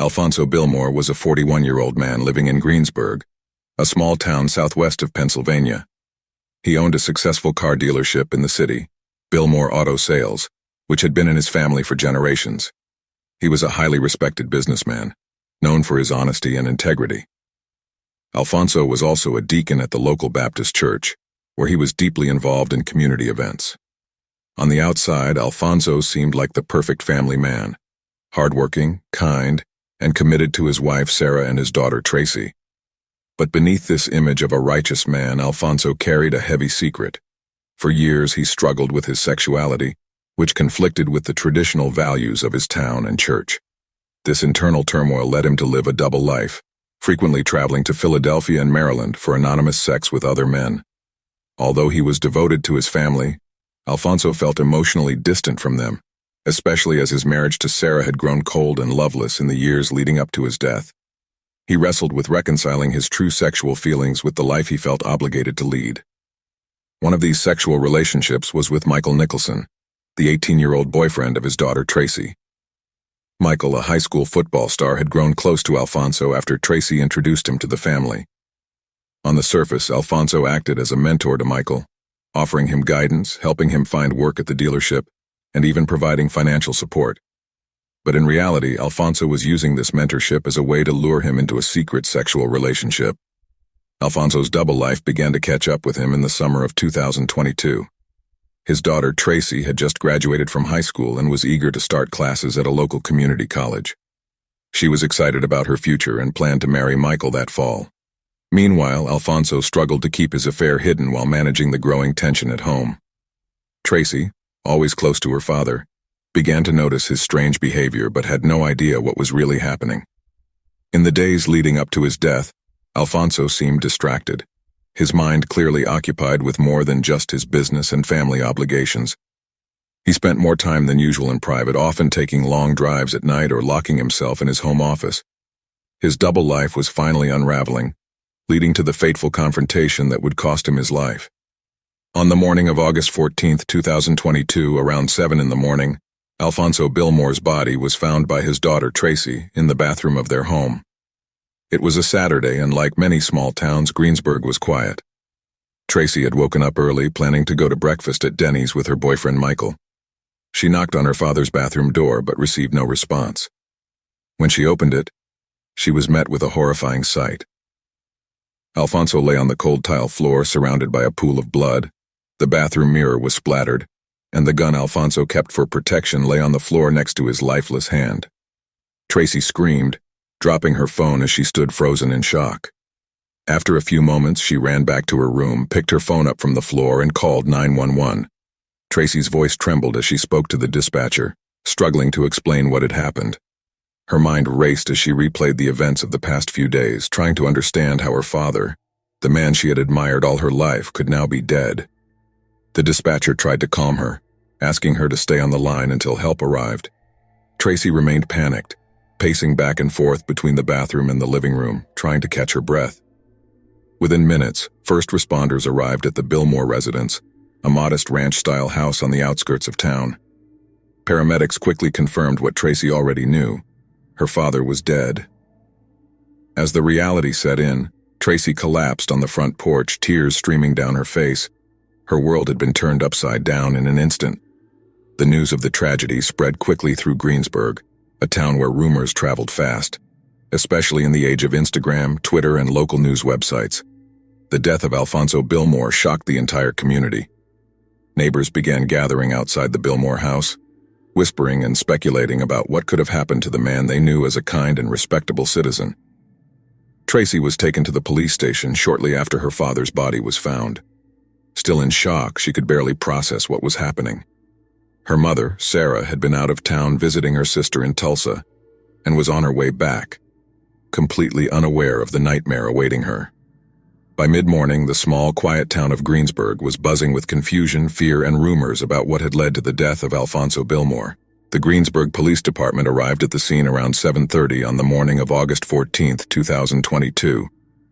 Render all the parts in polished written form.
Alfonso Billmore was a 41-year-old man living in Greensburg, a small town southwest of Pennsylvania. He owned a successful car dealership in the city, Billmore Auto Sales, which had been in his family for generations. He was a highly respected businessman, known for his honesty and integrity. Alfonso was also a deacon at the local Baptist church, where he was deeply involved in community events. On the outside, Alfonso seemed like the perfect family man, hardworking, kind, and committed to his wife Sarah and his daughter Tracy. But beneath this image of a righteous man, Alfonso carried a heavy secret. For years he struggled with his sexuality, which conflicted with the traditional values of his town and church. This internal turmoil led him to live a double life, frequently traveling to Philadelphia and Maryland for anonymous sex with other men. Although he was devoted to his family, Alfonso felt emotionally distant from them, especially as his marriage to Sarah had grown cold and loveless in the years leading up to his death. He wrestled with reconciling his true sexual feelings with the life he felt obligated to lead. One of these sexual relationships was with Michael Nicholson, the 18-year-old boyfriend of his daughter Tracy. Michael, a high school football star, had grown close to Alfonso after Tracy introduced him to the family. On the surface, Alfonso acted as a mentor to Michael, offering him guidance, helping him find work at the dealership, and even providing financial support. But in reality, Alfonso was using this mentorship as a way to lure him into a secret sexual relationship. Alfonso's double life began to catch up with him in the summer of 2022. His daughter Tracy had just graduated from high school and was eager to start classes at a local community college. She was excited about her future and planned to marry Michael that fall. Meanwhile, Alfonso struggled to keep his affair hidden while managing the growing tension at home. Tracy, always close to her father, began to notice his strange behavior but had no idea what was really happening. In the days leading up to his death, Alfonso seemed distracted, his mind clearly occupied with more than just his business and family obligations. He spent more time than usual in private, often taking long drives at night or locking himself in his home office. His double life was finally unraveling, leading to the fateful confrontation that would cost him his life. On the morning of August 14, 2022, around 7 in the morning, Alfonso Billmore's body was found by his daughter Tracy in the bathroom of their home. It was a Saturday, and like many small towns, Greensburg was quiet. Tracy had woken up early, planning to go to breakfast at Denny's with her boyfriend Michael. She knocked on her father's bathroom door but received no response. When she opened it, she was met with a horrifying sight. Alfonso lay on the cold tile floor, surrounded by a pool of blood. The bathroom mirror was splattered, and the gun Alfonso kept for protection lay on the floor next to his lifeless hand. Tracy screamed, dropping her phone as she stood frozen in shock. After a few moments, she ran back to her room, picked her phone up from the floor, and called 911. Tracy's voice trembled as she spoke to the dispatcher, struggling to explain what had happened. Her mind raced as she replayed the events of the past few days, trying to understand how her father, the man she had admired all her life, could now be dead. The dispatcher tried to calm her, asking her to stay on the line until help arrived. Tracy remained panicked, pacing back and forth between the bathroom and the living room, trying to catch her breath. Within minutes, first responders arrived at the Billmore residence, a modest ranch-style house on the outskirts of town. Paramedics quickly confirmed what Tracy already knew. Her father was dead. As the reality set in, Tracy collapsed on the front porch, tears streaming down her face. Her world had been turned upside down in an instant. The news of the tragedy spread quickly through Greensburg, a town where rumors traveled fast, especially in the age of Instagram, Twitter, and local news websites. The death of Alfonso Billmore shocked the entire community. Neighbors began gathering outside the Billmore house, whispering and speculating about what could have happened to the man they knew as a kind and respectable citizen. Tracy was taken to the police station shortly after her father's body was found. Still in shock, she could barely process what was happening. Her mother, Sarah, had been out of town visiting her sister in Tulsa and was on her way back, completely unaware of the nightmare awaiting her. By mid-morning, the small, quiet town of Greensburg was buzzing with confusion, fear, and rumors about what had led to the death of Alfonso Billmore. The Greensburg Police Department arrived at the scene around 7:30 on the morning of August 14, 2022,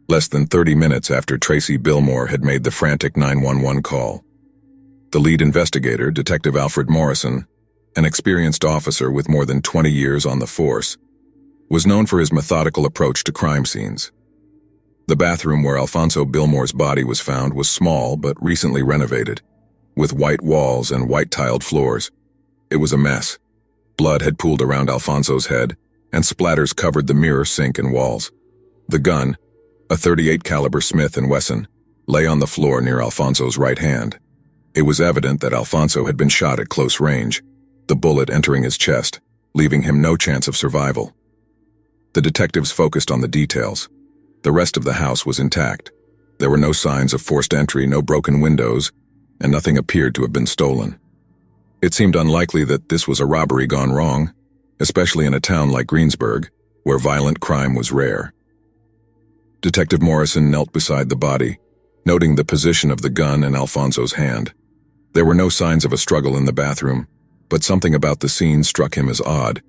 less than 30 minutes after Tracy Billmore had made the frantic 911 call. The lead investigator, Detective Alfred Morrison, an experienced officer with more than 20 years on the force, was known for his methodical approach to crime scenes. The bathroom where Alfonso Billmore's body was found was small but recently renovated, with white walls and white-tiled floors. It was a mess. Blood had pooled around Alfonso's head, and splatters covered the mirror, sink, and walls. The gun, a .38 caliber Smith & Wesson, lay on the floor near Alfonso's right hand. It was evident that Alfonso had been shot at close range, the bullet entering his chest, leaving him no chance of survival. The detectives focused on the details. The rest of the house was intact. There were no signs of forced entry, no broken windows, and nothing appeared to have been stolen. It seemed unlikely that this was a robbery gone wrong, especially in a town like Greensburg, where violent crime was rare. Detective Morrison knelt beside the body, noting the position of the gun in Alfonso's hand. There were no signs of a struggle in the bathroom, but something about the scene struck him as odd.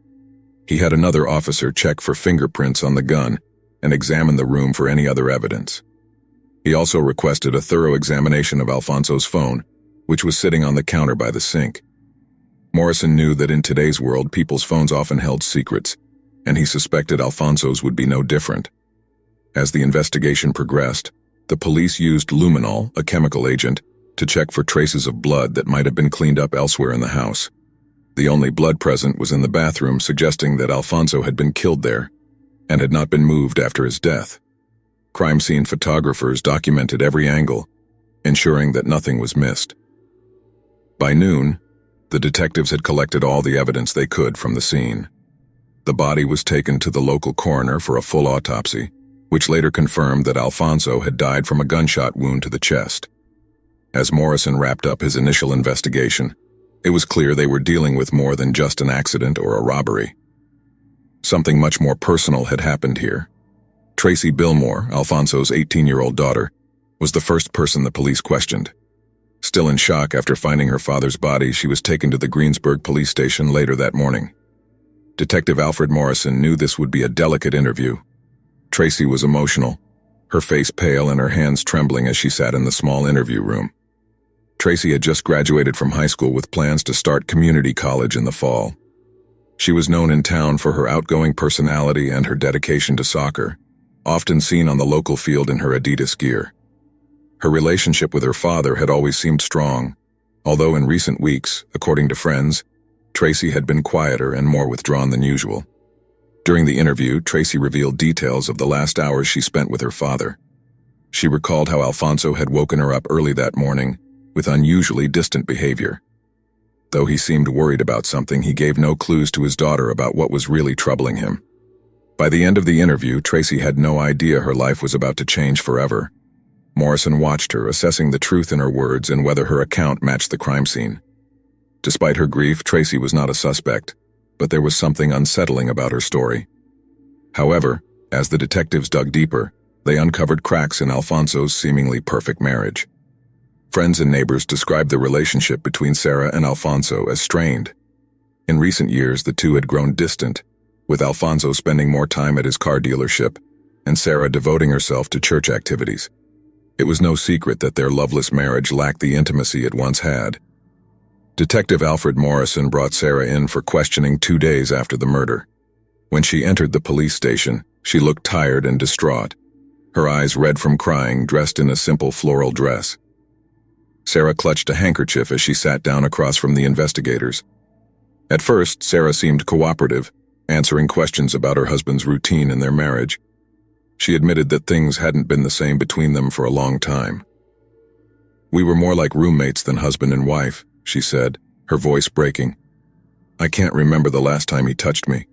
He had another officer check for fingerprints on the gun and examine the room for any other evidence. He also requested a thorough examination of Alfonso's phone, which was sitting on the counter by the sink. Morrison knew that in today's world, people's phones often held secrets, and he suspected Alfonso's would be no different. As the investigation progressed, the police used luminol, a chemical agent, to check for traces of blood that might have been cleaned up elsewhere in the house. The only blood present was in the bathroom, suggesting that Alfonso had been killed there and had not been moved after his death. Crime scene photographers documented every angle, ensuring that nothing was missed. By noon, the detectives had collected all the evidence they could from the scene. The body was taken to the local coroner for a full autopsy, which later confirmed that Alfonso had died from a gunshot wound to the chest. As Morrison wrapped up his initial investigation, it was clear they were dealing with more than just an accident or a robbery. Something much more personal had happened here. Tracy Billmore, Alfonso's 18-year-old daughter, was the first person the police questioned. Still in shock after finding her father's body, she was taken to the Greensburg police station later that morning. Detective Alfred Morrison knew this would be a delicate interview. Tracy was emotional, her face pale and her hands trembling as she sat in the small interview room. Tracy had just graduated from high school with plans to start community college in the fall. She was known in town for her outgoing personality and her dedication to soccer, often seen on the local field in her Adidas gear. Her relationship with her father had always seemed strong, although in recent weeks, according to friends, Tracy had been quieter and more withdrawn than usual. During the interview, Tracy revealed details of the last hours she spent with her father. She recalled how Alfonso had woken her up early that morning with unusually distant behavior. Though he seemed worried about something, he gave no clues to his daughter about what was really troubling him. By the end of the interview, Tracy had no idea her life was about to change forever. Morrison watched her, assessing the truth in her words and whether her account matched the crime scene. Despite her grief, Tracy was not a suspect, but there was something unsettling about her story. However, as the detectives dug deeper, they uncovered cracks in Alfonso's seemingly perfect marriage. Friends and neighbors described the relationship between Sarah and Alfonso as strained. In recent years, the two had grown distant, with Alfonso spending more time at his car dealership and Sarah devoting herself to church activities. It was no secret that their loveless marriage lacked the intimacy it once had. Detective Alfred Morrison brought Sarah in for questioning 2 days after the murder. When she entered the police station, she looked tired and distraught, her eyes red from crying, dressed in a simple floral dress. Sarah clutched a handkerchief as she sat down across from the investigators. At first, Sarah seemed cooperative, answering questions about her husband's routine in their marriage. She admitted that things hadn't been the same between them for a long time. "We were more like roommates than husband and wife," she said, her voice breaking. "I can't remember the last time he touched me."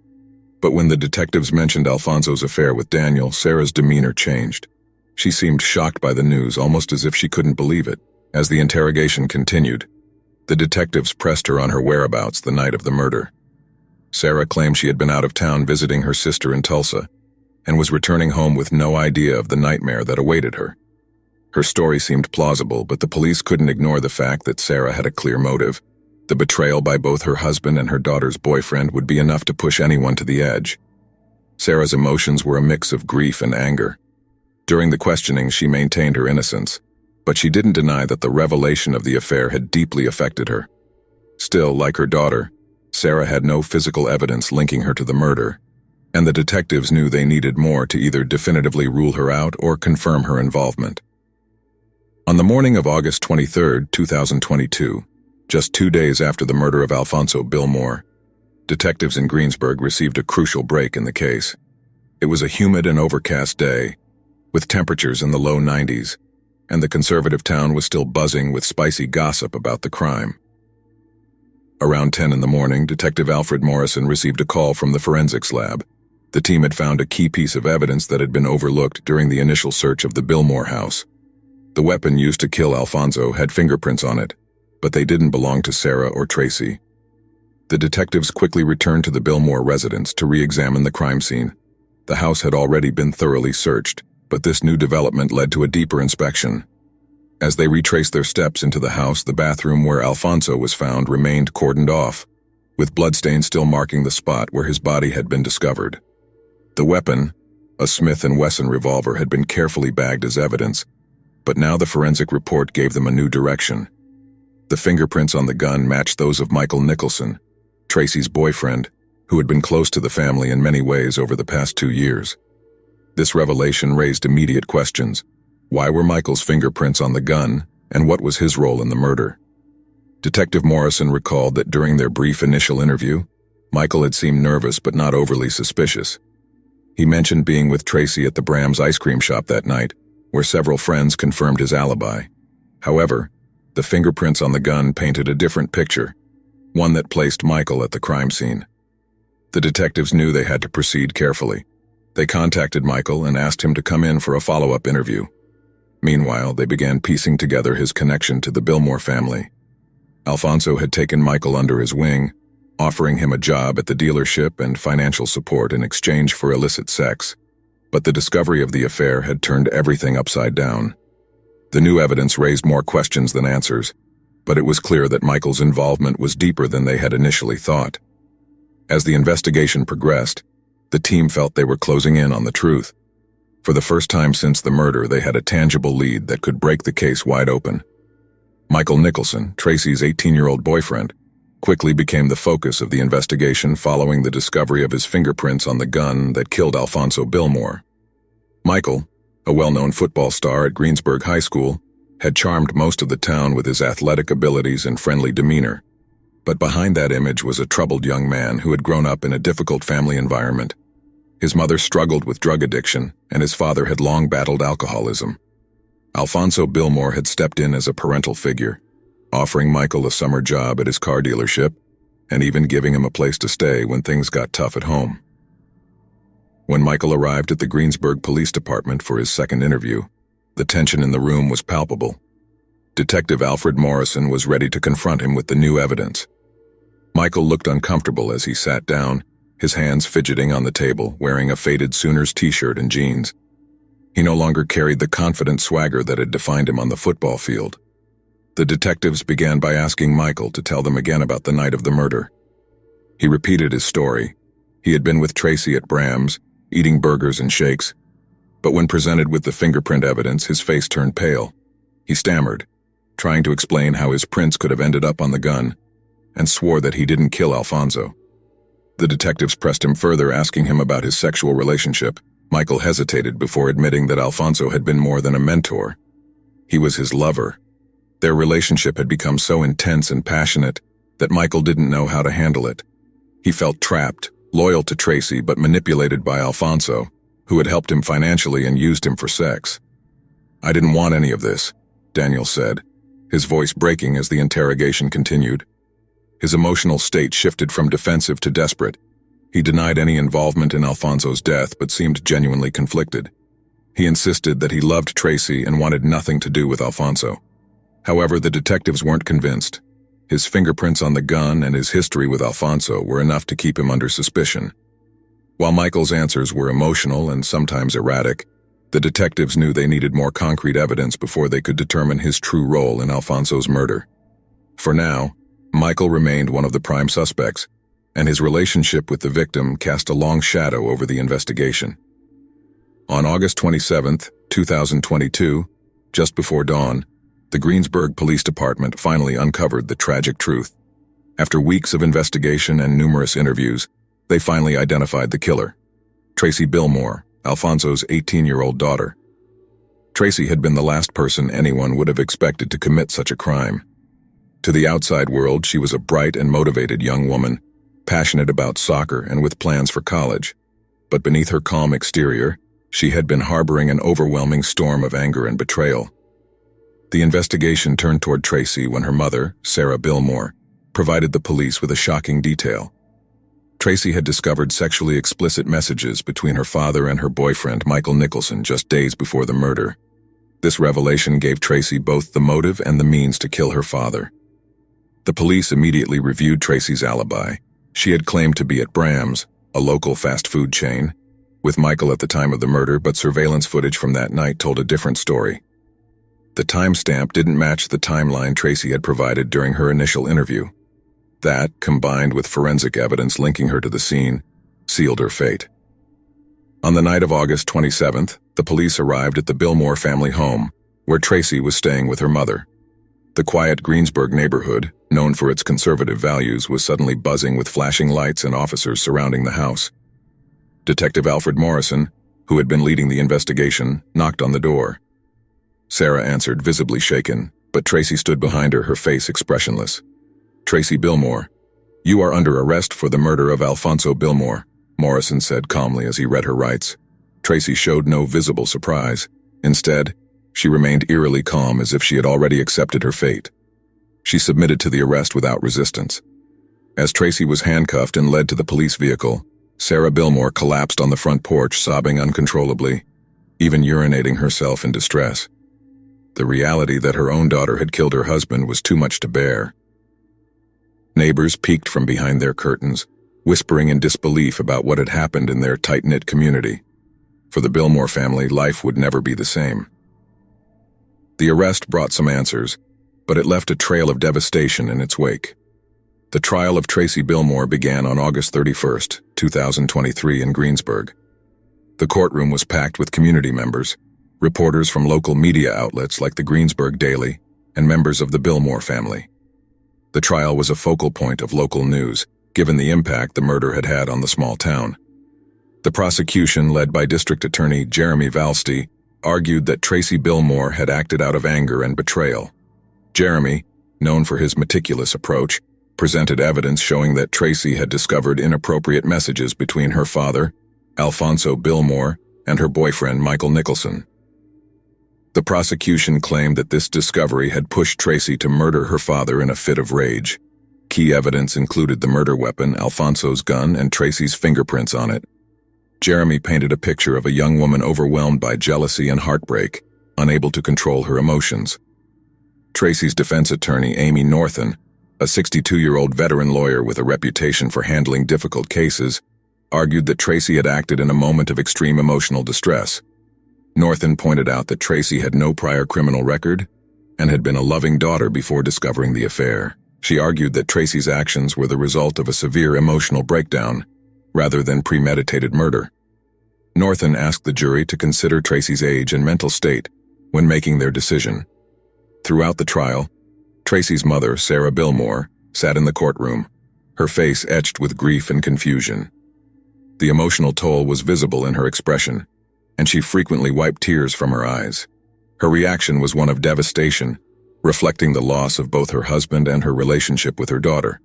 But when the detectives mentioned Alfonso's affair with Daniel, Sarah's demeanor changed. She seemed shocked by the news, almost as if she couldn't believe it. As the interrogation continued, the detectives pressed her on her whereabouts the night of the murder. Sarah claimed she had been out of town visiting her sister in Tulsa and was returning home with no idea of the nightmare that awaited her. Her story seemed plausible, but the police couldn't ignore the fact that Sarah had a clear motive. The betrayal by both her husband and her daughter's boyfriend would be enough to push anyone to the edge. Sarah's emotions were a mix of grief and anger. During the questioning, she maintained her innocence, but she didn't deny that the revelation of the affair had deeply affected her. Still, like her daughter, Sarah had no physical evidence linking her to the murder. and the detectives knew they needed more to either definitively rule her out or confirm her involvement. On the morning of August 23, 2022, just 2 days after the murder of Alfonso Billmore, detectives in Greensburg received a crucial break in the case. It was a humid and overcast day, with temperatures in the low 90s, and the conservative town was still buzzing with spicy gossip about the crime. Around 10 in the morning, Detective Alfred Morrison received a call from the forensics lab. The team had found a key piece of evidence that had been overlooked during the initial search of the Billmore house. The weapon used to kill Alfonso had fingerprints on it, but they didn't belong to Sarah or Tracy. The detectives quickly returned to the Billmore residence to re-examine the crime scene. The house had already been thoroughly searched, but this new development led to a deeper inspection. As they retraced their steps into the house, the bathroom where Alfonso was found remained cordoned off, with bloodstains still marking the spot where his body had been discovered. The weapon, a Smith & Wesson revolver, had been carefully bagged as evidence, but now the forensic report gave them a new direction. The fingerprints on the gun matched those of Michael Nicholson, Tracy's boyfriend, who had been close to the family in many ways over the past 2 years. This revelation raised immediate questions. Why were Michael's fingerprints on the gun, and what was his role in the murder? Detective Morrison recalled that during their brief initial interview, Michael had seemed nervous but not overly suspicious. He mentioned being with Tracy at the Bram's ice cream shop that night, where several friends confirmed his alibi. However, the fingerprints on the gun painted a different picture, one that placed Michael at the crime scene. The detectives knew they had to proceed carefully. They contacted Michael and asked him to come in for a follow-up interview. Meanwhile, they began piecing together his connection to the Billmore family. Alfonso had taken Michael under his wing, offering him a job at the dealership and financial support in exchange for illicit sex. But the discovery of the affair had turned everything upside down. The new evidence raised more questions than answers, but it was clear that Michael's involvement was deeper than they had initially thought. As the investigation progressed, the team felt they were closing in on the truth. For the first time since the murder, they had a tangible lead that could break the case wide open. Michael Nicholson, Tracy's 18-year-old boyfriend, quickly became the focus of the investigation following the discovery of his fingerprints on the gun that killed Alfonso Billmore. Michael, a well-known football star at Greensburg High School, had charmed most of the town with his athletic abilities and friendly demeanor. But behind that image was a troubled young man who had grown up in a difficult family environment. His mother struggled with drug addiction, and his father had long battled alcoholism. Alfonso Billmore had stepped in as a parental figure, offering Michael a summer job at his car dealership, and even giving him a place to stay when things got tough at home. When Michael arrived at the Greensburg Police Department for his second interview, the tension in the room was palpable. Detective Alfred Morrison was ready to confront him with the new evidence. Michael looked uncomfortable as he sat down, his hands fidgeting on the table, wearing a faded Sooners t-shirt and jeans. He no longer carried the confident swagger that had defined him on the football field. The detectives began by asking Michael to tell them again about the night of the murder. He repeated his story. He had been with Tracy at Bram's, eating burgers and shakes. But when presented with the fingerprint evidence, his face turned pale. He stammered, trying to explain how his prints could have ended up on the gun, and swore that he didn't kill Alfonso. The detectives pressed him further, asking him about his sexual relationship. Michael hesitated before admitting that Alfonso had been more than a mentor. He was his lover. Their relationship had become so intense and passionate that Michael didn't know how to handle it. He felt trapped, loyal to Tracy but manipulated by Alfonso, who had helped him financially and used him for sex. "I didn't want any of this," Daniel said, his voice breaking as the interrogation continued. His emotional state shifted from defensive to desperate. He denied any involvement in Alfonso's death but seemed genuinely conflicted. He insisted that he loved Tracy and wanted nothing to do with Alfonso. However, the detectives weren't convinced. His fingerprints on the gun and his history with Alfonso were enough to keep him under suspicion. While Michael's answers were emotional and sometimes erratic, the detectives knew they needed more concrete evidence before they could determine his true role in Alfonso's murder. For now, Michael remained one of the prime suspects, and his relationship with the victim cast a long shadow over the investigation. On August 27, 2022, just before dawn, the Greensburg Police Department finally uncovered the tragic truth. After weeks of investigation and numerous interviews, they finally identified the killer. Tracy Billmore, Alfonso's 18-year-old daughter. Tracy had been the last person anyone would have expected to commit such a crime. To the outside world, she was a bright and motivated young woman, passionate about soccer and with plans for college. But beneath her calm exterior, she had been harboring an overwhelming storm of anger and betrayal. The investigation turned toward Tracy when her mother, Sarah Billmore, provided the police with a shocking detail. Tracy had discovered sexually explicit messages between her father and her boyfriend, Michael Nicholson, just days before the murder. This revelation gave Tracy both the motive and the means to kill her father. The police immediately reviewed Tracy's alibi. She had claimed to be at Bram's, a local fast food chain, with Michael at the time of the murder, but surveillance footage from that night told a different story. The timestamp didn't match the timeline Tracy had provided during her initial interview. That, combined with forensic evidence linking her to the scene, sealed her fate. On the night of August 27th, the police arrived at the Billmore family home, where Tracy was staying with her mother. The quiet Greensburg neighborhood, known for its conservative values, was suddenly buzzing with flashing lights and officers surrounding the house. Detective Alfred Morrison, who had been leading the investigation, knocked on the door. Sarah answered, visibly shaken, but Tracy stood behind her, her face expressionless. "Tracy Billmore, you are under arrest for the murder of Alfonso Billmore," Morrison said calmly as he read her rights. Tracy showed no visible surprise. Instead, she remained eerily calm, as if she had already accepted her fate. She submitted to the arrest without resistance. As Tracy was handcuffed and led to the police vehicle, Sarah Billmore collapsed on the front porch, sobbing uncontrollably, even urinating herself in distress. The reality that her own daughter had killed her husband was too much to bear. Neighbors peeked from behind their curtains, whispering in disbelief about what had happened in their tight-knit community. For the Billmore family, life would never be the same. The arrest brought some answers, but it left a trail of devastation in its wake. The trial of Tracy Billmore began on August 31st, 2023 in Greensburg. The courtroom was packed with community members, reporters from local media outlets like the Greensburg Daily, and members of the Billmore family. The trial was a focal point of local news, given the impact the murder had had on the small town. The prosecution, led by District Attorney Jeremy Valsti, argued that Tracy Billmore had acted out of anger and betrayal. Jeremy, known for his meticulous approach, presented evidence showing that Tracy had discovered inappropriate messages between her father, Alfonso Billmore, and her boyfriend, Michael Nicholson. The prosecution claimed that this discovery had pushed Tracy to murder her father in a fit of rage. Key evidence included the murder weapon, Alfonso's gun, and Tracy's fingerprints on it. Jeremy painted a picture of a young woman overwhelmed by jealousy and heartbreak, unable to control her emotions. Tracy's defense attorney, Amy Northen, a 62-year-old veteran lawyer with a reputation for handling difficult cases, argued that Tracy had acted in a moment of extreme emotional distress. Northen pointed out that Tracy had no prior criminal record and had been a loving daughter before discovering the affair. She argued that Tracy's actions were the result of a severe emotional breakdown, rather than premeditated murder. Northen asked the jury to consider Tracy's age and mental state when making their decision. Throughout the trial, Tracy's mother, Sarah Billmore, sat in the courtroom, her face etched with grief and confusion. The emotional toll was visible in her expression, and she frequently wiped tears from her eyes. Her reaction was one of devastation, reflecting the loss of both her husband and her relationship with her daughter.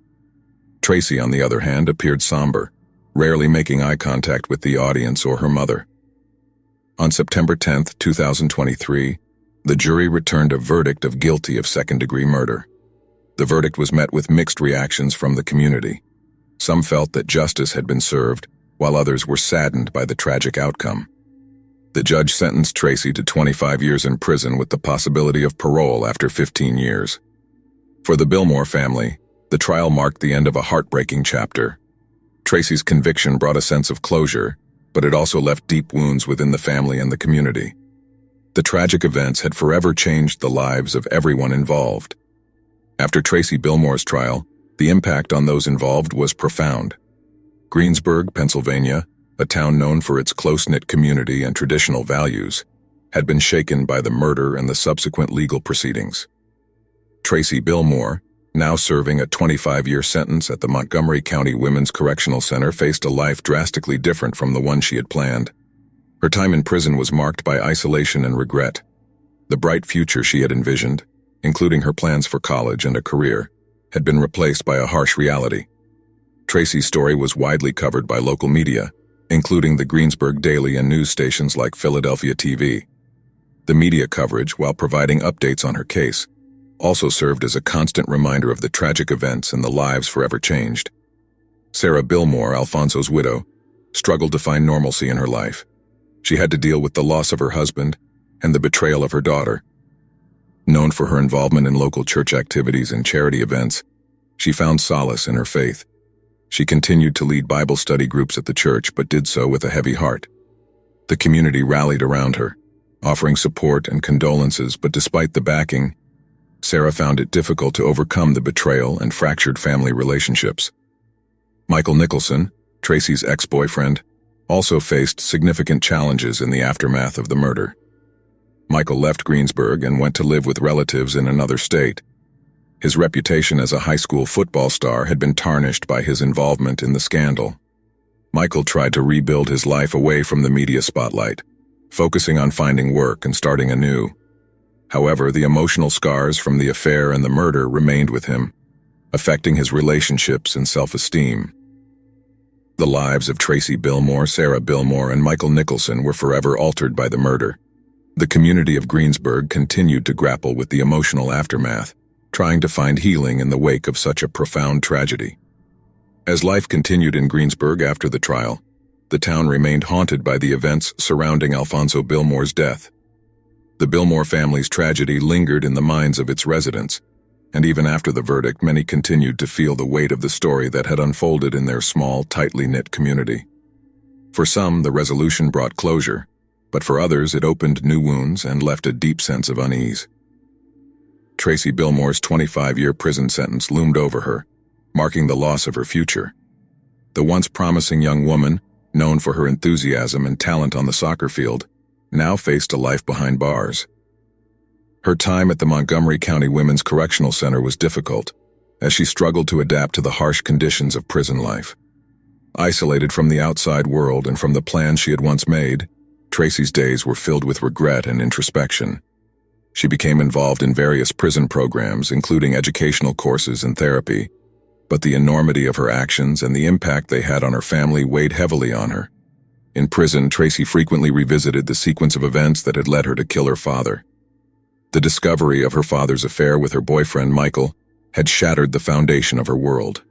Tracy, on the other hand, appeared somber, rarely making eye contact with the audience or her mother. On September 10, 2023, the jury returned a verdict of guilty of second-degree murder. The verdict was met with mixed reactions from the community. Some felt that justice had been served, while others were saddened by the tragic outcome. The judge sentenced Tracy to 25 years in prison with the possibility of parole after 15 years. For the Billmore family, the trial marked the end of a heartbreaking chapter. Tracy's conviction brought a sense of closure, but it also left deep wounds within the family and the community. The tragic events had forever changed the lives of everyone involved. After Tracy Billmore's trial, the impact on those involved was profound. Greensburg, Pennsylvania, a town known for its close-knit community and traditional values, had been shaken by the murder and the subsequent legal proceedings. Tracy Billmore, now serving a 25-year sentence at the Montgomery County Women's Correctional Center, faced a life drastically different from the one she had planned. Her time in prison was marked by isolation and regret. The bright future she had envisioned, including her plans for college and a career, had been replaced by a harsh reality. Tracy's story was widely covered by local media, including the Greensburg Daily and news stations like Philadelphia TV. The media coverage, while providing updates on her case, also served as a constant reminder of the tragic events and the lives forever changed. Sarah Billmore, Alfonso's widow, struggled to find normalcy in her life. She had to deal with the loss of her husband and the betrayal of her daughter. Known for her involvement in local church activities and charity events, she found solace in her faith. She continued to lead Bible study groups at the church, but did so with a heavy heart. The community rallied around her, offering support and condolences, but despite the backing, Sarah found it difficult to overcome the betrayal and fractured family relationships. Michael Nicholson, Tracy's ex-boyfriend, also faced significant challenges in the aftermath of the murder. Michael left Greensburg and went to live with relatives in another state. His reputation as a high school football star had been tarnished by his involvement in the scandal. Michael tried to rebuild his life away from the media spotlight, focusing on finding work and starting anew. However, the emotional scars from the affair and the murder remained with him, affecting his relationships and self-esteem. The lives of Tracy Billmore, Sarah Billmore, and Michael Nicholson were forever altered by the murder. The community of Greensburg continued to grapple with the emotional aftermath, trying to find healing in the wake of such a profound tragedy. As life continued in Greensburg after the trial, the town remained haunted by the events surrounding Alfonso Billmore's death. The Billmore family's tragedy lingered in the minds of its residents, and even after the verdict, many continued to feel the weight of the story that had unfolded in their small, tightly knit community. For some, the resolution brought closure, but for others it opened new wounds and left a deep sense of unease. Tracy Billmore's 25-year prison sentence loomed over her, marking the loss of her future. The once promising young woman, known for her enthusiasm and talent on the soccer field, now faced a life behind bars. Her time at the Montgomery County Women's Correctional Center was difficult, as she struggled to adapt to the harsh conditions of prison life. Isolated from the outside world and from the plans she had once made, Tracy's days were filled with regret and introspection. She became involved in various prison programs, including educational courses and therapy, but the enormity of her actions and the impact they had on her family weighed heavily on her. In prison, Tracy frequently revisited the sequence of events that had led her to kill her father. The discovery of her father's affair with her boyfriend, Michael, had shattered the foundation of her world.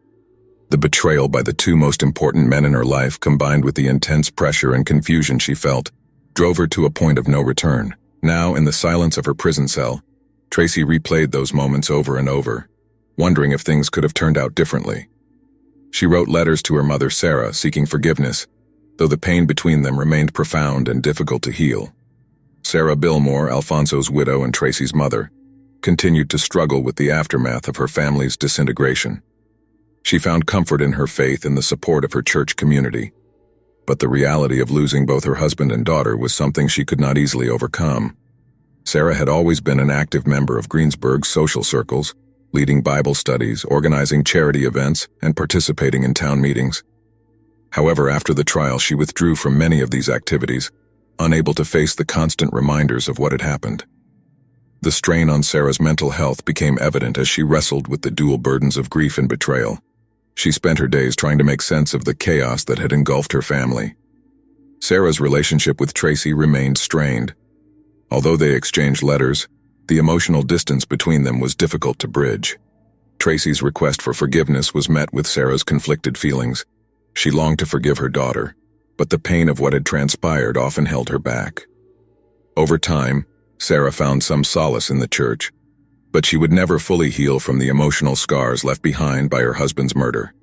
The betrayal by the two most important men in her life, combined with the intense pressure and confusion she felt, drove her to a point of no return. Now, in the silence of her prison cell, Tracy replayed those moments over and over, wondering if things could have turned out differently. She wrote letters to her mother, Sarah, seeking forgiveness, though the pain between them remained profound and difficult to heal. Sarah Billmore, Alfonso's widow and Tracy's mother, continued to struggle with the aftermath of her family's disintegration. She found comfort in her faith and the support of her church community, but the reality of losing both her husband and daughter was something she could not easily overcome. Sarah had always been an active member of Greensburg's social circles, leading Bible studies, organizing charity events, and participating in town meetings. However, after the trial, she withdrew from many of these activities, unable to face the constant reminders of what had happened. The strain on Sarah's mental health became evident as she wrestled with the dual burdens of grief and betrayal. She spent her days trying to make sense of the chaos that had engulfed her family. Sarah's relationship with Tracy remained strained. Although they exchanged letters, the emotional distance between them was difficult to bridge. Tracy's request for forgiveness was met with Sarah's conflicted feelings. She longed to forgive her daughter, but the pain of what had transpired often held her back. Over time, Sarah found some solace in the church, but she would never fully heal from the emotional scars left behind by her husband's murder.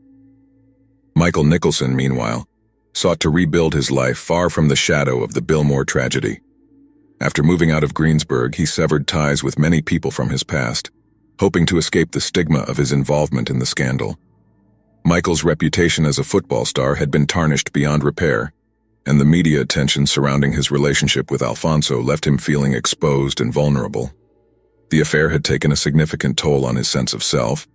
Michael Nicholson, meanwhile, sought to rebuild his life far from the shadow of the Billmore tragedy. After moving out of Greensburg, he severed ties with many people from his past, hoping to escape the stigma of his involvement in the scandal. Michael's reputation as a football star had been tarnished beyond repair, and the media attention surrounding his relationship with Alfonso left him feeling exposed and vulnerable. The affair had taken a significant toll on his sense of self,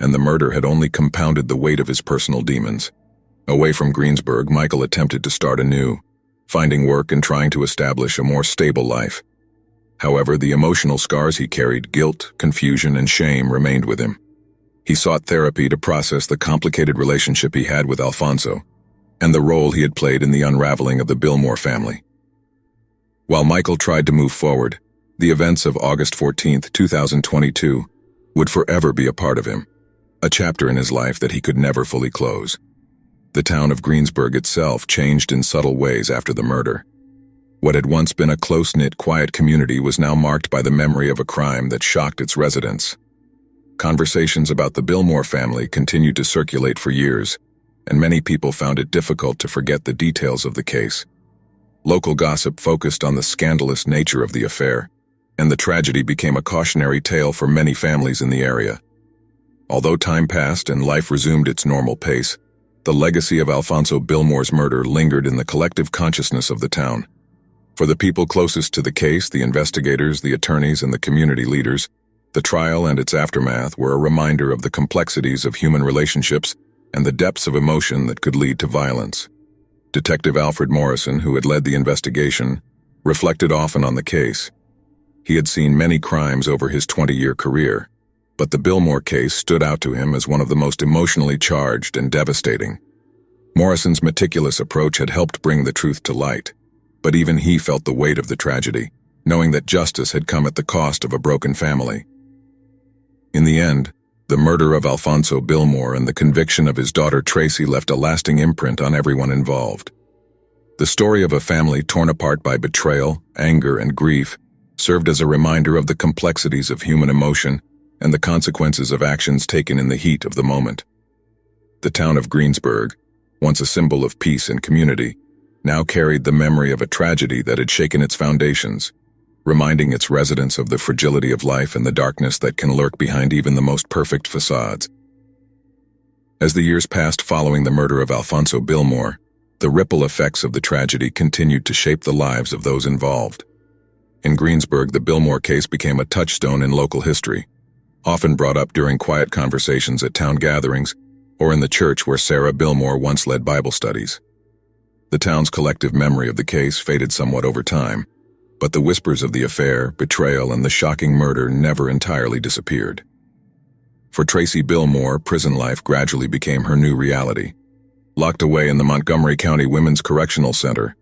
and the murder had only compounded the weight of his personal demons. Away from Greensburg, Michael attempted to start anew, finding work and trying to establish a more stable life. However, the emotional scars he carried, guilt, confusion, and shame remained with him. He sought therapy to process the complicated relationship he had with Alfonso, and the role he had played in the unraveling of the Billmore family. While Michael tried to move forward, the events of August 14, 2022, would forever be a part of him, a chapter in his life that he could never fully close. The town of Greensburg itself changed in subtle ways after the murder. What had once been a close-knit, quiet community was now marked by the memory of a crime that shocked its residents. Conversations about the Billmore family continued to circulate for years, and many people found it difficult to forget the details of the case. Local gossip focused on the scandalous nature of the affair, and the tragedy became a cautionary tale for many families in the area. Although time passed and life resumed its normal pace, the legacy of Alfonso Billmore's murder lingered in the collective consciousness of the town. For the people closest to the case, the investigators, the attorneys, and the community leaders, the trial and its aftermath were a reminder of the complexities of human relationships and the depths of emotion that could lead to violence. Detective Alfred Morrison, who had led the investigation, reflected often on the case. He had seen many crimes over his 20-year career, but the Billmore case stood out to him as one of the most emotionally charged and devastating. Morrison's meticulous approach had helped bring the truth to light, but even he felt the weight of the tragedy, knowing that justice had come at the cost of a broken family. In the end, the murder of Alfonso Billmore and the conviction of his daughter Tracy left a lasting imprint on everyone involved. The story of a family torn apart by betrayal, anger, and grief served as a reminder of the complexities of human emotion and the consequences of actions taken in the heat of the moment. The town of Greensburg, once a symbol of peace and community, now carried the memory of a tragedy that had shaken its foundations, reminding its residents of the fragility of life and the darkness that can lurk behind even the most perfect facades. As the years passed following the murder of Alfonso Billmore, the ripple effects of the tragedy continued to shape the lives of those involved. In Greensburg, the Billmore case became a touchstone in local history, often brought up during quiet conversations at town gatherings or in the church where Sarah Billmore once led Bible studies. The town's collective memory of the case faded somewhat over time, but the whispers of the affair, betrayal, and the shocking murder never entirely disappeared. For Tracy Billmore, prison life gradually became her new reality. Locked away in the Montgomery County Women's Correctional Center,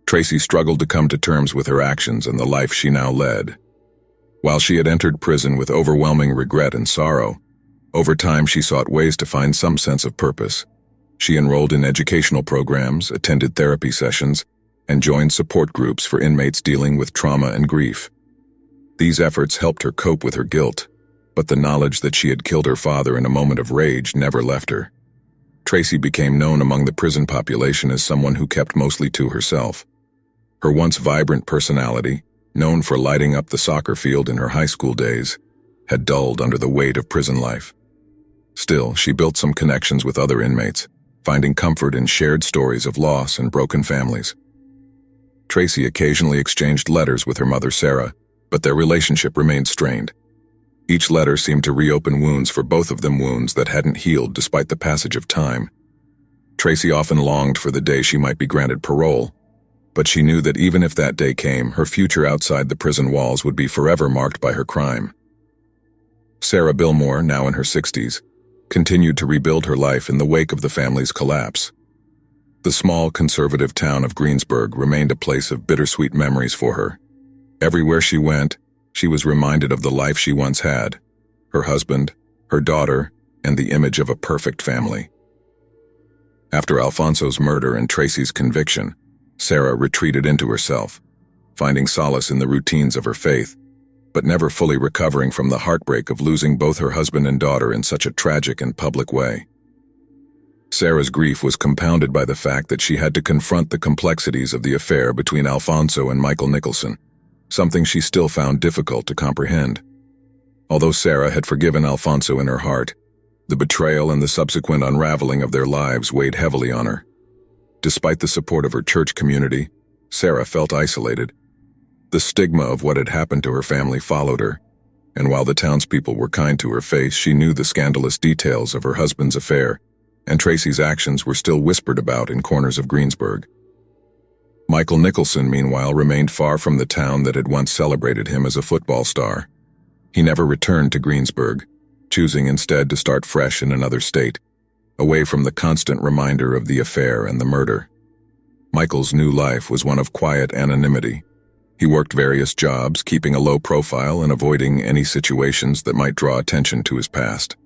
Tracy struggled to come to terms with her actions and the life she now led. While she had entered prison with overwhelming regret and sorrow, over time she sought ways to find some sense of purpose. She enrolled in educational programs, attended therapy sessions, and joined support groups for inmates dealing with trauma and grief. These efforts helped her cope with her guilt, but the knowledge that she had killed her father in a moment of rage never left her. Tracy became known among the prison population as someone who kept mostly to herself. Her once vibrant personality, known for lighting up the soccer field in her high school days, had dulled under the weight of prison life. Still, she built some connections with other inmates, finding comfort in shared stories of loss and broken families. Tracy occasionally exchanged letters with her mother Sarah, but their relationship remained strained. Each letter seemed to reopen wounds for both of them, wounds that hadn't healed despite the passage of time. Tracy often longed for the day she might be granted parole, but she knew that even if that day came, her future outside the prison walls would be forever marked by her crime. Sarah Billmore, now in her 60s, continued to rebuild her life in the wake of the family's collapse. The small, conservative town of Greensburg remained a place of bittersweet memories for her. Everywhere she went, she was reminded of the life she once had, her husband, her daughter, and the image of a perfect family. After Alfonso's murder and Tracy's conviction, Sarah retreated into herself, finding solace in the routines of her faith, but never fully recovering from the heartbreak of losing both her husband and daughter in such a tragic and public way. Sarah's grief was compounded by the fact that she had to confront the complexities of the affair between Alfonso and Michael Nicholson, something she still found difficult to comprehend. Although Sarah had forgiven Alfonso in her heart, the betrayal and the subsequent unraveling of their lives weighed heavily on her. Despite the support of her church community, Sarah felt isolated. The stigma of what had happened to her family followed her, and while the townspeople were kind to her face, she knew the scandalous details of her husband's affair, and Tracy's actions were still whispered about in corners of Greensburg. Michael Nicholson, meanwhile, remained far from the town that had once celebrated him as a football star. He never returned to Greensburg, choosing instead to start fresh in another state, away from the constant reminder of the affair and the murder. Michael's new life was one of quiet anonymity. He worked various jobs, keeping a low profile and avoiding any situations that might draw attention to his past.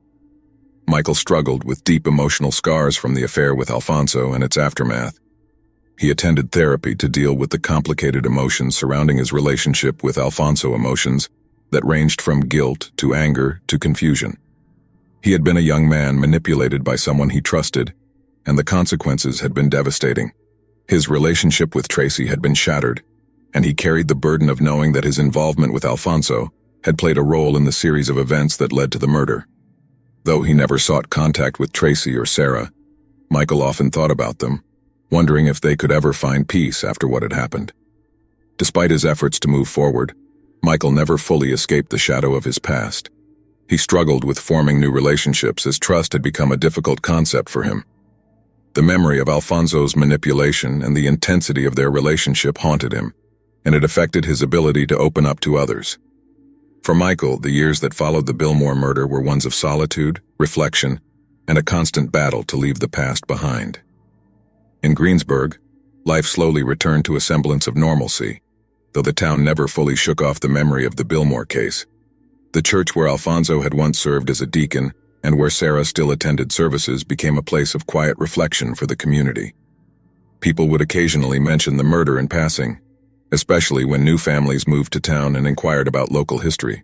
Michael struggled with deep emotional scars from the affair with Alfonso and its aftermath. He attended therapy to deal with the complicated emotions surrounding his relationship with Alfonso, emotions that ranged from guilt to anger to confusion. He had been a young man manipulated by someone he trusted, and the consequences had been devastating. His relationship with Tracy had been shattered, and he carried the burden of knowing that his involvement with Alfonso had played a role in the series of events that led to the murder. Though he never sought contact with Tracy or Sarah, Michael often thought about them, wondering if they could ever find peace after what had happened. Despite his efforts to move forward, Michael never fully escaped the shadow of his past. He struggled with forming new relationships as trust had become a difficult concept for him. The memory of Alfonso's manipulation and the intensity of their relationship haunted him, and it affected his ability to open up to others. For Michael, the years that followed the Billmore murder were ones of solitude, reflection, and a constant battle to leave the past behind. In Greensburg, life slowly returned to a semblance of normalcy, though the town never fully shook off the memory of the Billmore case. The church where Alfonso had once served as a deacon and where Sarah still attended services became a place of quiet reflection for the community. People would occasionally mention the murder in passing, especially when new families moved to town and inquired about local history.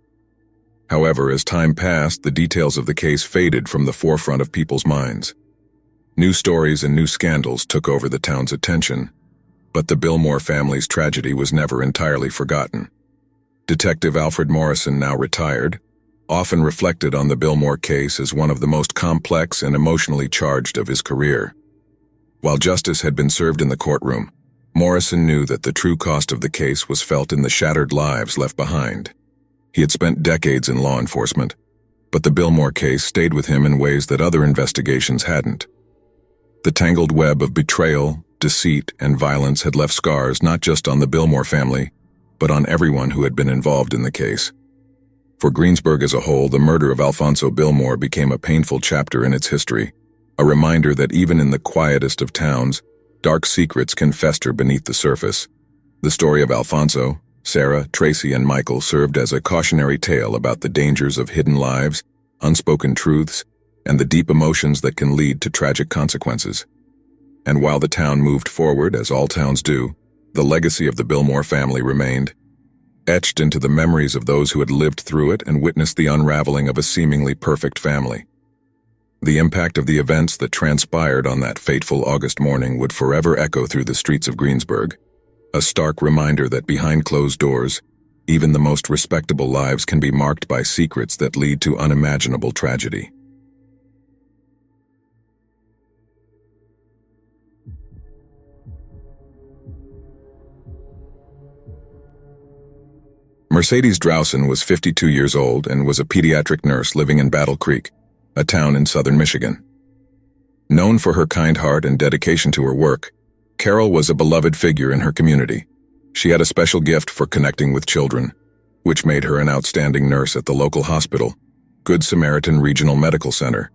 However, as time passed, the details of the case faded from the forefront of people's minds. New stories and new scandals took over the town's attention, but the Billmore family's tragedy was never entirely forgotten. Detective Alfred Morrison, now retired, often reflected on the Billmore case as one of the most complex and emotionally charged of his career. While justice had been served in the courtroom, Morrison knew that the true cost of the case was felt in the shattered lives left behind. He had spent decades in law enforcement, but the Billmore case stayed with him in ways that other investigations hadn't. The tangled web of betrayal, deceit, and violence had left scars not just on the Billmore family, but on everyone who had been involved in the case. For Greensburg as a whole, the murder of Alfonso Billmore became a painful chapter in its history, a reminder that even in the quietest of towns, dark secrets can fester beneath the surface. The story of Alfonso, Sarah, Tracy, and Michael served as a cautionary tale about the dangers of hidden lives, unspoken truths, and the deep emotions that can lead to tragic consequences. And while the town moved forward, as all towns do, the legacy of the Billmore family remained, etched into the memories of those who had lived through it and witnessed the unraveling of a seemingly perfect family. The impact of the events that transpired on that fateful August morning would forever echo through the streets of Greensburg, a stark reminder that behind closed doors, even the most respectable lives can be marked by secrets that lead to unimaginable tragedy. Mercedes Drowson was 52 years old and was a pediatric nurse living in Battle Creek, a town in southern Michigan. Known for her kind heart and dedication to her work, Carol was a beloved figure in her community. She had a special gift for connecting with children, which made her an outstanding nurse at the local hospital, Good Samaritan Regional Medical Center.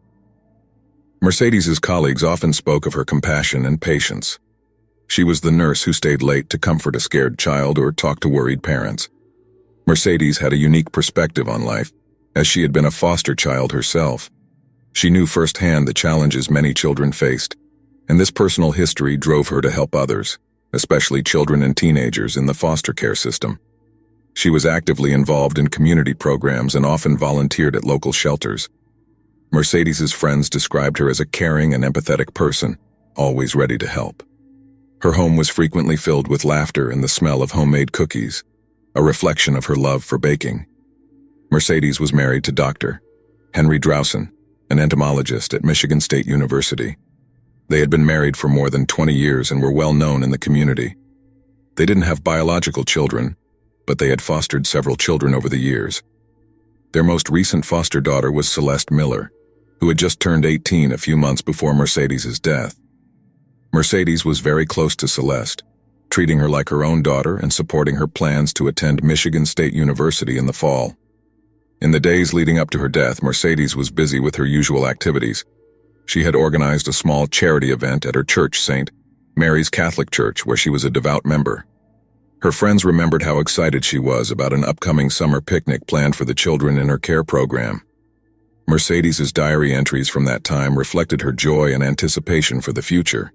Mercedes's colleagues often spoke of her compassion and patience. She was the nurse who stayed late to comfort a scared child or talk to worried parents. Mercedes had a unique perspective on life, as she had been a foster child herself. She knew firsthand the challenges many children faced, and this personal history drove her to help others, especially children and teenagers in the foster care system. She was actively involved in community programs and often volunteered at local shelters. Mercedes's friends described her as a caring and empathetic person, always ready to help. Her home was frequently filled with laughter and the smell of homemade cookies, a reflection of her love for baking. Mercedes was married to Dr. Henry Drowson, an entomologist at Michigan State University. They had been married for more than 20 years and were well known in the community. They didn't have biological children, but they had fostered several children over the years. Their most recent foster daughter was Celeste Miller, who had just turned 18 a few months before Mercedes's death. Mercedes was very close to Celeste, treating her like her own daughter and supporting her plans to attend Michigan State University in the fall. In the days leading up to her death, Mercedes was busy with her usual activities. She had organized a small charity event at her church, St. Mary's Catholic Church, where she was a devout member. Her friends remembered how excited she was about an upcoming summer picnic planned for the children in her care program. Mercedes's diary entries from that time reflected her joy and anticipation for the future.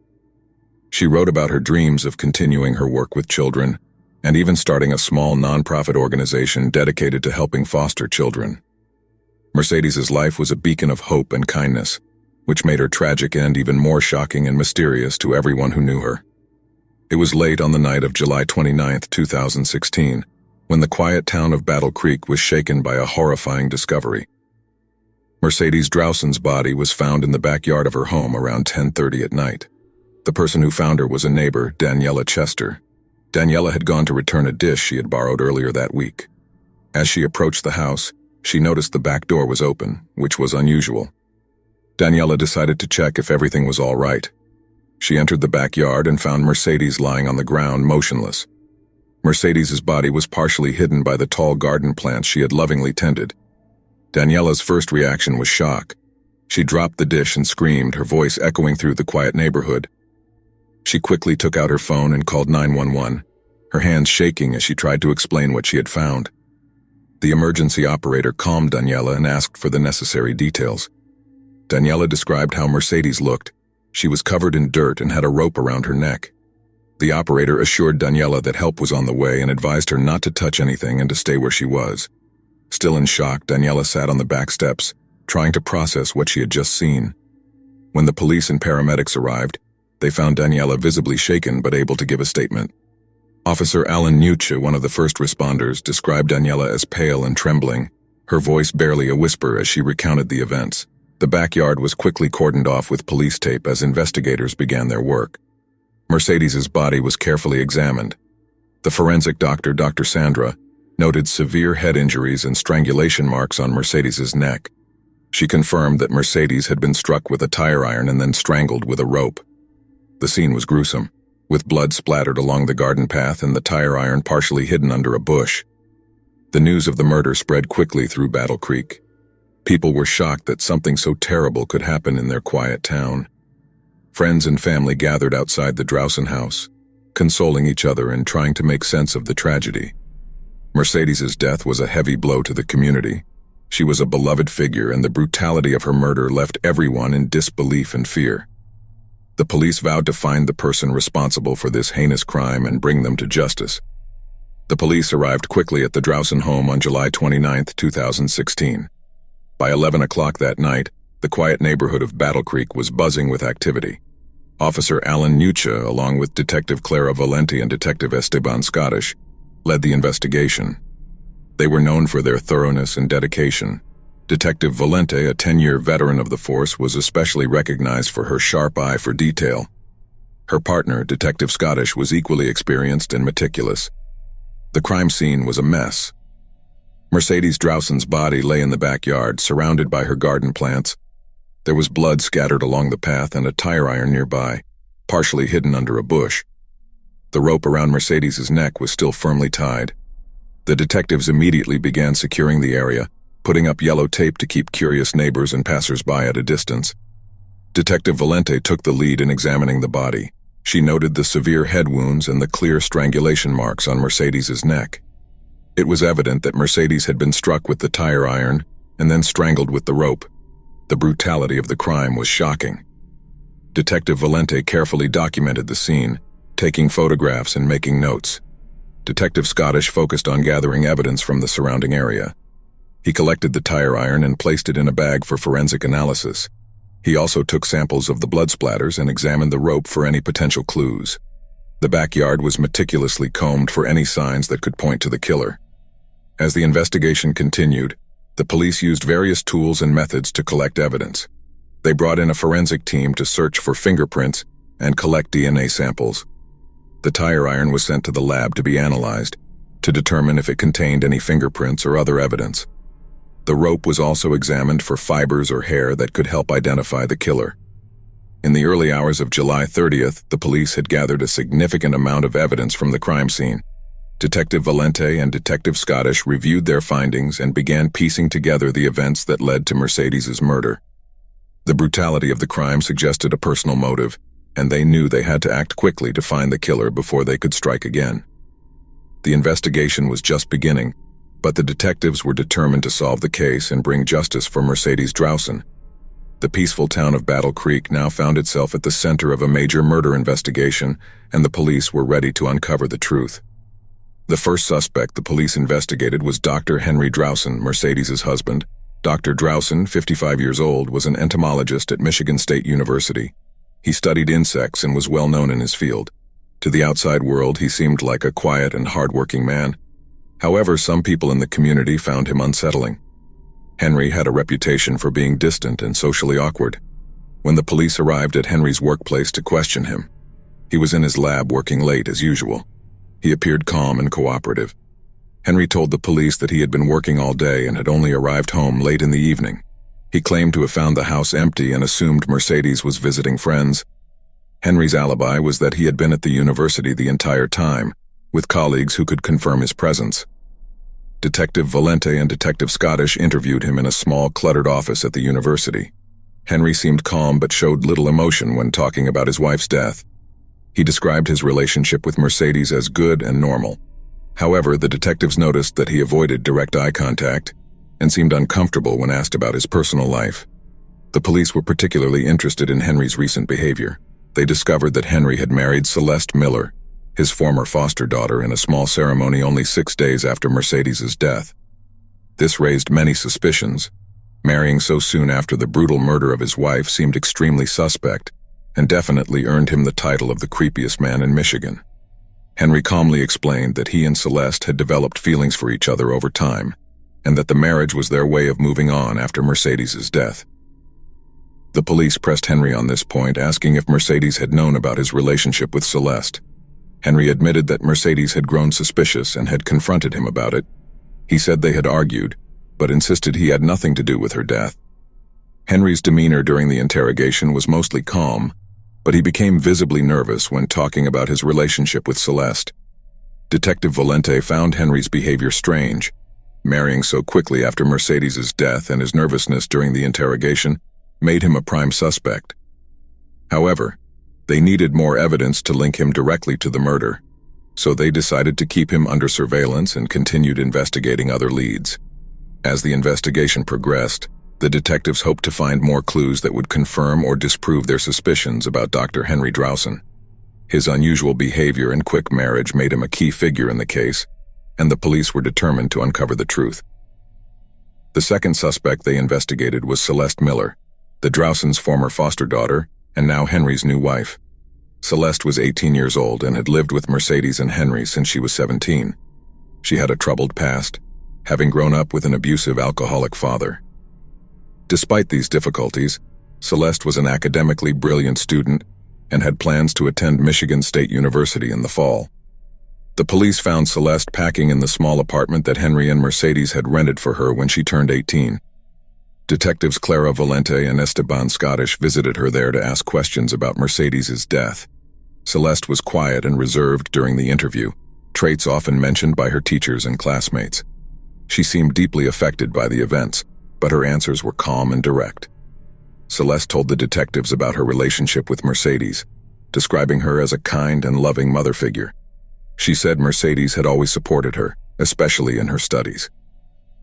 She wrote about her dreams of continuing her work with children, and even starting a small nonprofit organization dedicated to helping foster children. Mercedes's life was a beacon of hope and kindness, which made her tragic and even more shocking and mysterious to everyone who knew her. It was late on the night of July 29, 2016, when the quiet town of Battle Creek was shaken by a horrifying discovery. Mercedes Drowson's body was found in the backyard of her home around 10:30 at night. The person who found her was a neighbor, Daniela Chester. Daniela had gone to return a dish she had borrowed earlier that week. As she approached the house, she noticed the back door was open, which was unusual. Daniela decided to check if everything was all right. She entered the backyard and found Mercedes lying on the ground, motionless. Mercedes's body was partially hidden by the tall garden plants she had lovingly tended. Daniela's first reaction was shock. She dropped the dish and screamed, her voice echoing through the quiet neighborhood. She quickly took out her phone and called 911, her hands shaking as she tried to explain what she had found. The emergency operator calmed Daniela and asked for the necessary details. Daniela described how Mercedes looked. She was covered in dirt and had a rope around her neck. The operator assured Daniela that help was on the way and advised her not to touch anything and to stay where she was. Still in shock, Daniela sat on the back steps, trying to process what she had just seen. When the police and paramedics arrived, they found Daniela visibly shaken but able to give a statement. Officer Alan Nuche, one of the first responders, described Daniela as pale and trembling, her voice barely a whisper as she recounted the events. The backyard was quickly cordoned off with police tape as investigators began their work. Mercedes's body was carefully examined. The forensic doctor, Dr. Sandra, noted severe head injuries and strangulation marks on Mercedes's neck. She confirmed that Mercedes had been struck with a tire iron and then strangled with a rope. The scene was gruesome, with blood splattered along the garden path and the tire iron partially hidden under a bush. The news of the murder spread quickly through Battle Creek. People were shocked that something so terrible could happen in their quiet town. Friends and family gathered outside the Drowson house, consoling each other and trying to make sense of the tragedy. Mercedes's death was a heavy blow to the community. She was a beloved figure, and the brutality of her murder left everyone in disbelief and fear. The police vowed to find the person responsible for this heinous crime and bring them to justice. The police arrived quickly at the Drowson home on July 29, 2016. By 11 o'clock that night, the quiet neighborhood of Battle Creek was buzzing with activity. Officer Alan Nuche, along with Detective Clara Valenti and Detective Esteban Scottish, led the investigation. They were known for their thoroughness and dedication. Detective Valenti, a 10-year veteran of the force, was especially recognized for her sharp eye for detail. Her partner, Detective Scottish, was equally experienced and meticulous. The crime scene was a mess. Mercedes Drowson's body lay in the backyard, surrounded by her garden plants. There was blood scattered along the path and a tire iron nearby, partially hidden under a bush. The rope around Mercedes's neck was still firmly tied. The detectives immediately began securing the area, putting up yellow tape to keep curious neighbors and passers-by at a distance. Detective Valenti took the lead in examining the body. She noted the severe head wounds and the clear strangulation marks on Mercedes's neck. It was evident that Mercedes had been struck with the tire iron and then strangled with the rope. The brutality of the crime was shocking. Detective Valenti carefully documented the scene, taking photographs and making notes. Detective Scottish focused on gathering evidence from the surrounding area. He collected the tire iron and placed it in a bag for forensic analysis. He also took samples of the blood splatters and examined the rope for any potential clues. The backyard was meticulously combed for any signs that could point to the killer. As the investigation continued, the police used various tools and methods to collect evidence. They brought in a forensic team to search for fingerprints and collect DNA samples. The tire iron was sent to the lab to be analyzed, to determine if it contained any fingerprints or other evidence. The rope was also examined for fibers or hair that could help identify the killer. In the early hours of July 30th, the police had gathered a significant amount of evidence from the crime scene. Detective Valente and Detective Scottish reviewed their findings and began piecing together the events that led to Mercedes's murder. The brutality of the crime suggested a personal motive, and they knew they had to act quickly to find the killer before they could strike again. The investigation was just beginning, but the detectives were determined to solve the case and bring justice for Mercedes Drowson. The peaceful town of Battle Creek now found itself at the center of a major murder investigation, and the police were ready to uncover the truth. The first suspect the police investigated was Dr. Henry Drowson, Mercedes's husband. Dr. Drowson, 55 years old, was an entomologist at Michigan State University. He studied insects and was well known in his field. To the outside world, he seemed like a quiet and hardworking man. However, some people in the community found him unsettling. Henry had a reputation for being distant and socially awkward. When the police arrived at Henry's workplace to question him, he was in his lab working late as usual. He appeared calm and cooperative. Henry told the police that he had been working all day and had only arrived home late in the evening. He claimed to have found the house empty and assumed Mercedes was visiting friends. Henry's alibi was that he had been at the university the entire time, with colleagues who could confirm his presence. Detective Valente and Detective Scottish interviewed him in a small, cluttered office at the university. Henry seemed calm but showed little emotion when talking about his wife's death. He described his relationship with Mercedes as good and normal. However, the detectives noticed that he avoided direct eye contact and seemed uncomfortable when asked about his personal life. The police were particularly interested in Henry's recent behavior. They discovered that Henry had married Celeste Miller, his former foster daughter, in a small ceremony only 6 days after Mercedes's death. This raised many suspicions. Marrying so soon after the brutal murder of his wife seemed extremely suspect, and definitely earned him the title of the creepiest man in Michigan. Henry calmly explained that he and Celeste had developed feelings for each other over time, and that the marriage was their way of moving on after Mercedes's death. The police pressed Henry on this point, asking if Mercedes had known about his relationship with Celeste. Henry admitted that Mercedes had grown suspicious and had confronted him about it. He said they had argued, but insisted he had nothing to do with her death. Henry's demeanor during the interrogation was mostly calm, but he became visibly nervous when talking about his relationship with Celeste. Detective Valente found Henry's behavior strange. Marrying so quickly after Mercedes's death and his nervousness during the interrogation made him a prime suspect. However, they needed more evidence to link him directly to the murder, so they decided to keep him under surveillance and continued investigating other leads. As the investigation progressed, the detectives hoped to find more clues that would confirm or disprove their suspicions about Dr. Henry Drowson. His unusual behavior and quick marriage made him a key figure in the case, and the police were determined to uncover the truth. The second suspect they investigated was Celeste Miller, the Drowsons' former foster daughter, and now Henry's new wife. Celeste was 18 years old and had lived with Mercedes and Henry since she was 17. She had a troubled past, having grown up with an abusive alcoholic father. Despite these difficulties, Celeste was an academically brilliant student and had plans to attend Michigan State University in the fall. The police found Celeste packing in the small apartment that Henry and Mercedes had rented for her when she turned 18. Detectives Clara Valente and Esteban Scottish visited her there to ask questions about Mercedes's death. Celeste was quiet and reserved during the interview, traits often mentioned by her teachers and classmates. She seemed deeply affected by the events, but her answers were calm and direct. Celeste told the detectives about her relationship with Mercedes, describing her as a kind and loving mother figure. She said Mercedes had always supported her, especially in her studies.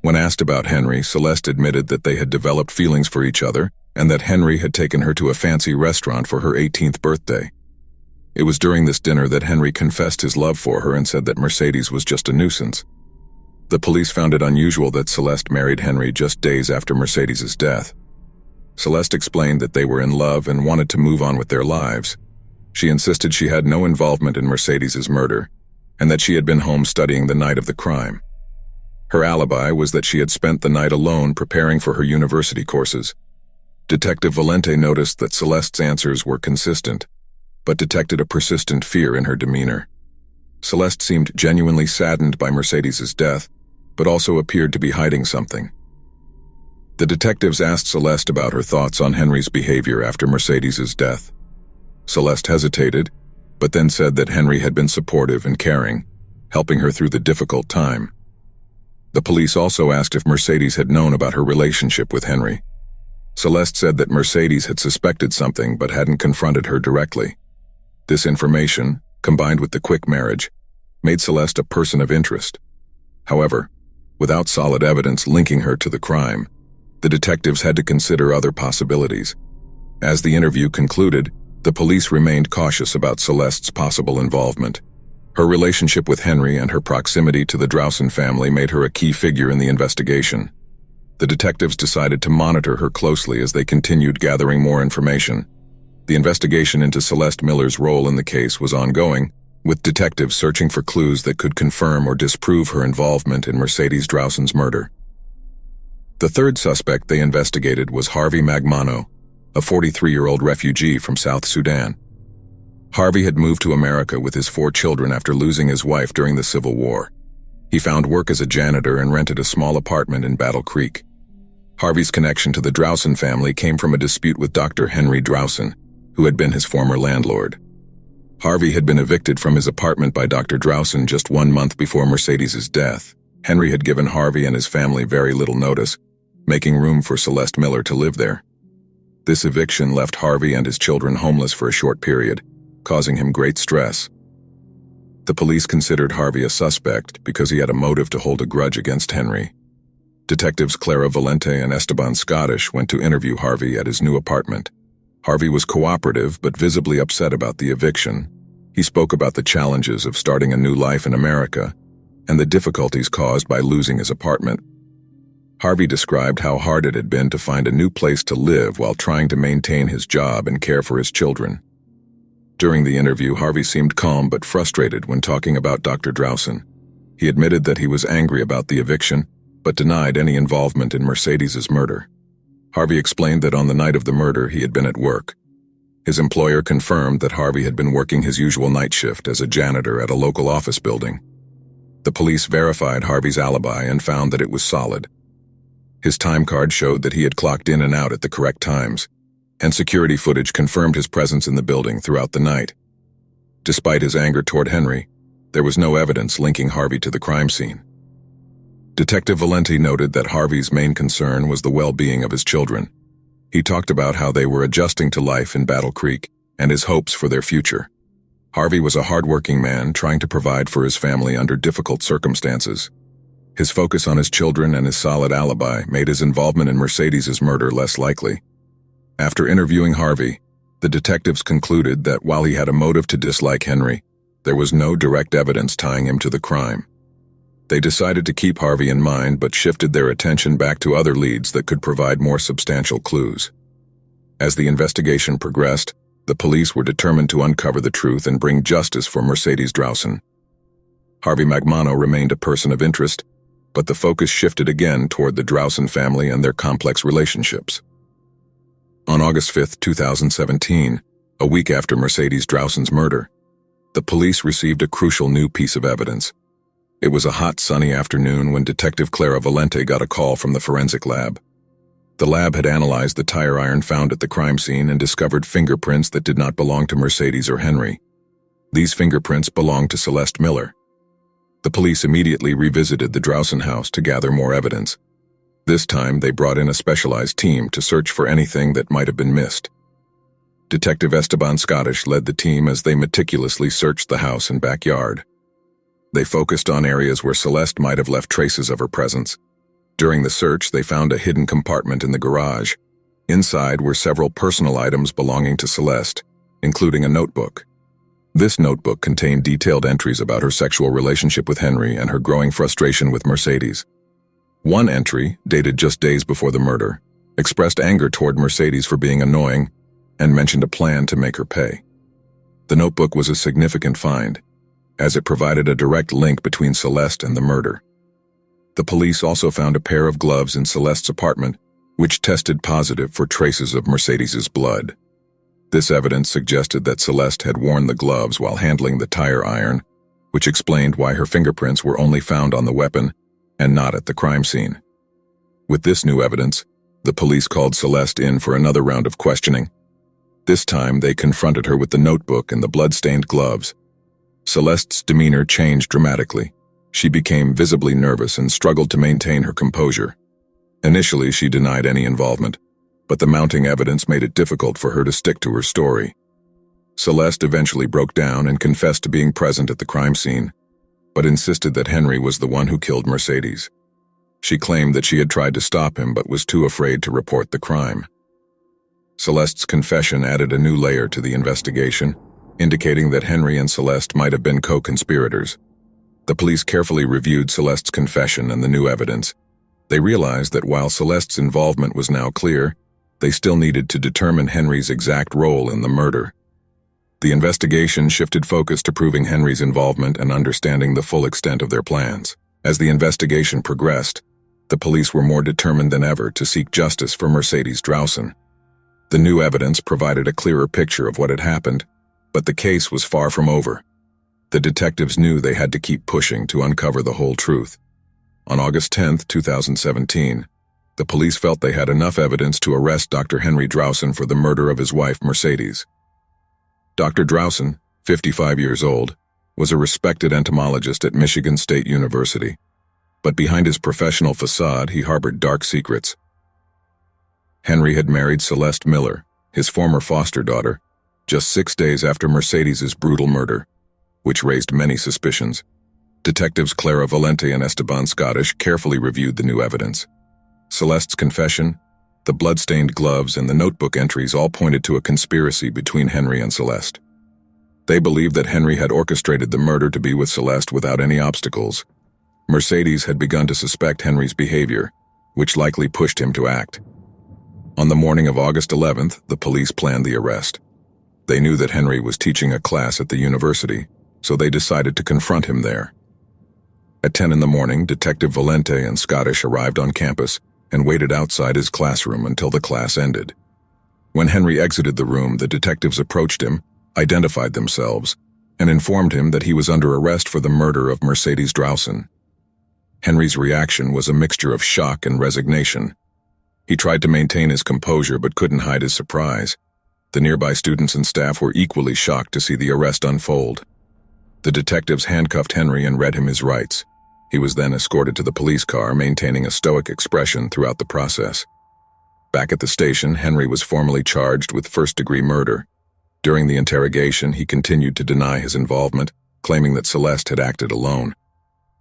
When asked about Henry, Celeste admitted that they had developed feelings for each other and that Henry had taken her to a fancy restaurant for her 18th birthday. It was during this dinner that Henry confessed his love for her and said that Mercedes was just a nuisance. The police found it unusual that Celeste married Henry just days after Mercedes's death. Celeste explained that they were in love and wanted to move on with their lives. She insisted she had no involvement in Mercedes's murder and that she had been home studying the night of the crime. Her alibi was that she had spent the night alone preparing for her university courses. Detective Valente noticed that Celeste's answers were consistent, but detected a persistent fear in her demeanor. Celeste seemed genuinely saddened by Mercedes's death, but also appeared to be hiding something. The detectives asked Celeste about her thoughts on Henry's behavior after Mercedes's death. Celeste hesitated, but then said that Henry had been supportive and caring, helping her through the difficult time. The police also asked if Mercedes had known about her relationship with Henry. Celeste said that Mercedes had suspected something but hadn't confronted her directly. This information, combined with the quick marriage, made Celeste a person of interest. However, without solid evidence linking her to the crime, the detectives had to consider other possibilities. As the interview concluded, the police remained cautious about Celeste's possible involvement. Her relationship with Henry and her proximity to the Drowson family made her a key figure in the investigation. The detectives decided to monitor her closely as they continued gathering more information. The investigation into Celeste Miller's role in the case was ongoing, with detectives searching for clues that could confirm or disprove her involvement in Mercedes Drowson's murder. The third suspect they investigated was Harvey Magmano, a 43-year-old refugee from South Sudan. Harvey had moved to America with his 4 children after losing his wife during the Civil War. He found work as a janitor and rented a small apartment in Battle Creek. Harvey's connection to the Drowson family came from a dispute with Dr. Henry Drowson, who had been his former landlord. Harvey had been evicted from his apartment by Dr. Drowson just 1 month before Mercedes's death. Henry had given Harvey and his family very little notice, making room for Celeste Miller to live there. This eviction left Harvey and his children homeless for a short period, causing him great stress. The police considered Harvey a suspect because he had a motive to hold a grudge against Henry. Detectives Clara Valente and Esteban Scottish went to interview Harvey at his new apartment. Harvey was cooperative but visibly upset about the eviction. He spoke about the challenges of starting a new life in America and the difficulties caused by losing his apartment. Harvey described how hard it had been to find a new place to live while trying to maintain his job and care for his children. During the interview, Harvey seemed calm but frustrated when talking about Dr. Drowson. He admitted that he was angry about the eviction, but denied any involvement in Mercedes's murder. Harvey explained that on the night of the murder he had been at work. His employer confirmed that Harvey had been working his usual night shift as a janitor at a local office building. The police verified Harvey's alibi and found that it was solid. His time card showed that he had clocked in and out at the correct times, and security footage confirmed his presence in the building throughout the night. Despite his anger toward Henry, there was no evidence linking Harvey to the crime scene. Detective Valente noted that Harvey's main concern was the well-being of his children. He talked about how they were adjusting to life in Battle Creek and his hopes for their future. Harvey was a hard-working man trying to provide for his family under difficult circumstances. His focus on his children and his solid alibi made his involvement in Mercedes's murder less likely. After interviewing Harvey, the detectives concluded that while he had a motive to dislike Henry, there was no direct evidence tying him to the crime. They decided to keep Harvey in mind but shifted their attention back to other leads that could provide more substantial clues. As the investigation progressed, the police were determined to uncover the truth and bring justice for Mercedes Drowson. Harvey Magmano remained a person of interest, but the focus shifted again toward the Drowson family and their complex relationships. On August 5, 2017, a week after Mercedes Drowson's murder, the police received a crucial new piece of evidence. It was a hot, sunny afternoon when Detective Clara Valente got a call from the forensic lab. The lab had analyzed the tire iron found at the crime scene and discovered fingerprints that did not belong to Mercedes or Henry. These fingerprints belonged to Celeste Miller. The police immediately revisited the Drowson house to gather more evidence. This time, they brought in a specialized team to search for anything that might have been missed. Detective Esteban Scottish led the team as they meticulously searched the house and backyard. They focused on areas where Celeste might have left traces of her presence. During the search, they found a hidden compartment in the garage. Inside were several personal items belonging to Celeste, including a notebook. This notebook contained detailed entries about her sexual relationship with Henry and her growing frustration with Mercedes. One entry, dated just days before the murder, expressed anger toward Mercedes for being annoying and mentioned a plan to make her pay. The notebook was a significant find, as it provided a direct link between Celeste and the murder. The police also found a pair of gloves in Celeste's apartment, which tested positive for traces of Mercedes's blood. This evidence suggested that Celeste had worn the gloves while handling the tire iron, which explained why her fingerprints were only found on the weapon and not at the crime scene. With this new evidence, The police called Celeste in for another round of questioning. This time, they confronted her with the notebook and the blood-stained gloves. Celeste's demeanor changed dramatically. She became visibly nervous and struggled to maintain her composure. Initially, she denied any involvement, but the mounting evidence made it difficult for her to stick to her story. Celeste eventually broke down and confessed to being present at the crime scene, but insisted that Henry was the one who killed Mercedes. She claimed that she had tried to stop him but was too afraid to report the crime. Celeste's confession added a new layer to the investigation, indicating that Henry and Celeste might have been co-conspirators. The police carefully reviewed Celeste's confession and the new evidence. They realized that while Celeste's involvement was now clear, they still needed to determine Henry's exact role in the murder. The investigation shifted focus to proving Henry's involvement and understanding the full extent of their plans. As the investigation progressed, the police were more determined than ever to seek justice for Mercedes Drowson. The new evidence provided a clearer picture of what had happened, but the case was far from over. The detectives knew they had to keep pushing to uncover the whole truth. On August 10, 2017, the police felt they had enough evidence to arrest Dr. Henry Drowson for the murder of his wife, Mercedes. Dr. Drowson, 55 years old, was a respected entomologist at Michigan State University. But behind his professional facade, he harbored dark secrets. Henry had married Celeste Miller, his former foster daughter, just 6 days after Mercedes's brutal murder, which raised many suspicions. Detectives Clara Valente and Esteban Scottish carefully reviewed the new evidence. Celeste's confession, the blood-stained gloves, and the notebook entries all pointed to a conspiracy between Henry and Celeste. They believed that Henry had orchestrated the murder to be with Celeste without any obstacles. Mercedes had begun to suspect Henry's behavior, which likely pushed him to act. On the morning of August 11th, the police planned the arrest. They knew that Henry was teaching a class at the university, so they decided to confront him there. At 10 in the morning, Detective Valente and Scottish arrived on campus and waited outside his classroom until the class ended. When Henry exited the room, the detectives approached him, identified themselves, and informed him that he was under arrest for the murder of Mercedes Drowson. Henry's reaction was a mixture of shock and resignation. He tried to maintain his composure but couldn't hide his surprise. The nearby students and staff were equally shocked to see the arrest unfold. The detectives handcuffed Henry and read him his rights. He was then escorted to the police car, maintaining a stoic expression throughout the process. Back at the station, Henry was formally charged with first-degree murder. During the interrogation, he continued to deny his involvement, claiming that Celeste had acted alone.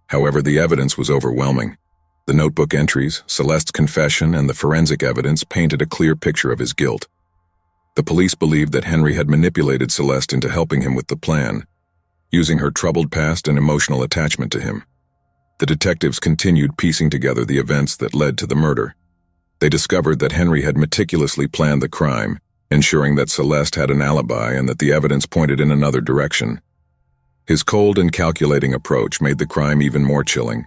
However, the evidence was overwhelming. The notebook entries, Celeste's confession, and the forensic evidence painted a clear picture of his guilt. The police believed that Henry had manipulated Celeste into helping him with the plan, using her troubled past and emotional attachment to him. The detectives continued piecing together the events that led to the murder. They discovered that Henry had meticulously planned the crime, ensuring that Celeste had an alibi and that the evidence pointed in another direction. His cold and calculating approach made the crime even more chilling.